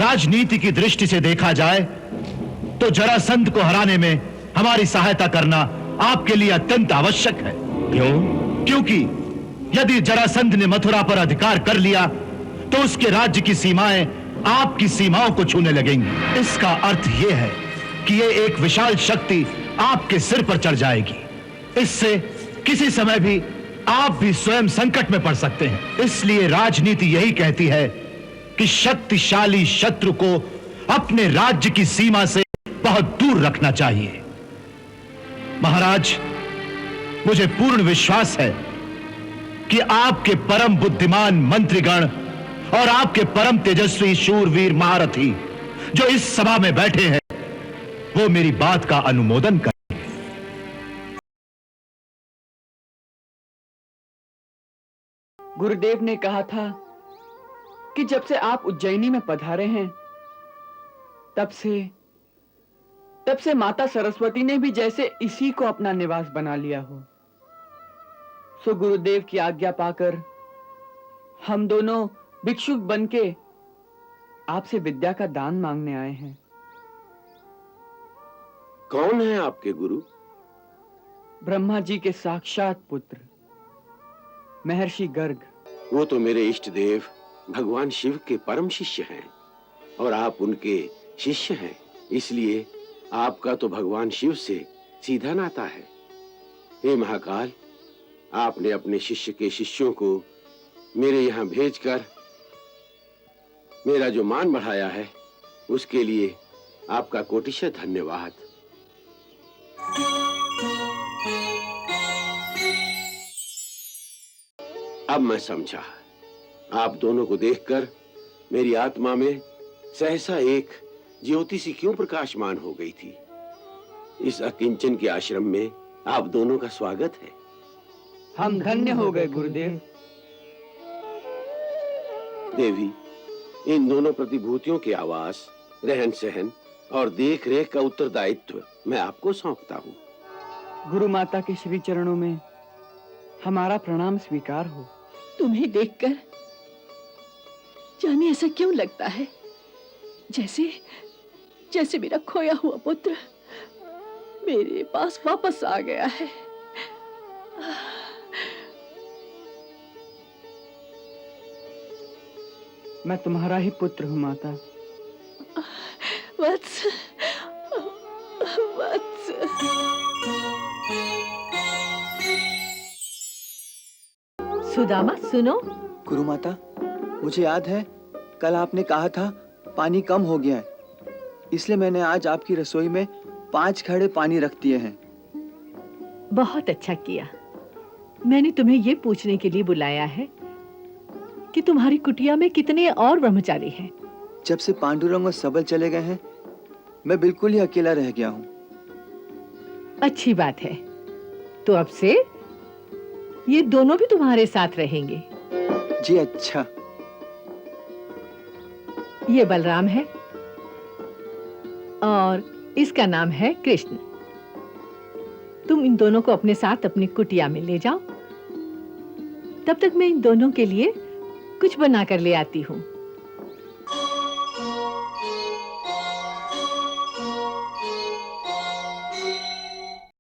राजनीति की दृष्टि से देखा जाए तो जरासंध को हराने में हमारी सहायता करना आपके लिए अत्यंत आवश्यक है। क्यों? क्योंकि यदि जरासंध ने मथुरा पर अधिकार कर लिया तो उसके राज्य की सीमाएं आपकी सीमाओं को छूने लगेंगी। इसका अर्थ यह है कि यह एक विशाल शक्ति आपके सिर पर चढ़ जाएगी। इससे किसी समय भी आप भी स्वयं संकट में पड़ सकते हैं। इसलिए राजनीति यही कहती है कि शक्तिशाली शत्रु को अपने राज्य की सीमा से बहुत दूर रखना चाहिए। महाराज, मुझे पूर्ण विश्वास है कि आपके परम बुद्धिमान मंत्रीगण और आपके परम तेजस्वी शूरवीर महारथी जो इस सभा में बैठे हैं वो मेरी बात का अनुमोदन करें। गुरुदेव ने कहा था कि जब से आप उज्जैनी में पधारे हैं तब से माता सरस्वती ने भी जैसे इसी को अपना निवास बना लिया हो। सो गुरुदेव की आज्ञा पाकर हम दोनों भिक्षुक बनके आपसे विद्या का दान मांगने आए हैं। कौन है आपके गुरु? ब्रह्मा जी के साक्षात पुत्र महर्षि गर्ग। वो तो मेरे इष्ट देव भगवान शिव के परम शिष्य हैं और आप उनके शिष्य हैं, इसलिए आपका तो भगवान शिव से सीधा नाता है। हे महाकाल, आपने अपने शिष्य के शिष्यों को मेरे यहाँ भेजकर मेरा जो मान बढ़ाया है उसके लिए आपका कोटिशः धन्यवाद। अब मैं समझा। आप दोनों को देखकर मेरी आत्मा में सहसा एक ज्योति सी क्यों प्रकाशमान हो गई थी। इस अकिंचन के आश्रम में आप दोनों का स्वागत है। हम धन्य हो गए गुरुदेव। देवी, इन दोनों प्रतिभूतियों के आवास, रहन सहन और देख रेख का उत्तरदायित्व मैं आपको सौंपता हूँ। गुरु माता के श्री चरणों में हमारा प्रणाम स्वीकार हो। तुम्हें देखकर जाने ऐसा क्यों लगता है जैसे मेरा खोया हुआ पुत्र मेरे पास वापस आ गया है। मैं तुम्हारा ही पुत्र हूँ माता। वत्स, वत्स। सुदामा सुनो। गुरु माता, मुझे याद है कल आपने कहा था पानी कम हो गया है, इसलिए मैंने आज आपकी रसोई में 5 घड़े पानी रख दिए हैं। बहुत अच्छा किया। मैंने तुम्हें ये पूछने के लिए बुलाया है कि तुम्हारी कुटिया में कितने और ब्रह्मचारी हैं। जब से पांडुरंग और सबल चले गए हैं मैं बिल्कुल ही अकेला रह गया हूँ। अच्छी बात है, तो अब से ये दोनों भी तुम्हारे साथ रहेंगे। जी अच्छा। ये बलराम है और इसका नाम है कृष्ण। तुम इन दोनों को अपने साथ अपनी कुटिया में ले जाओ। तब तक मैं इन दोनों के लिए कुछ बना कर ले आती हूँ।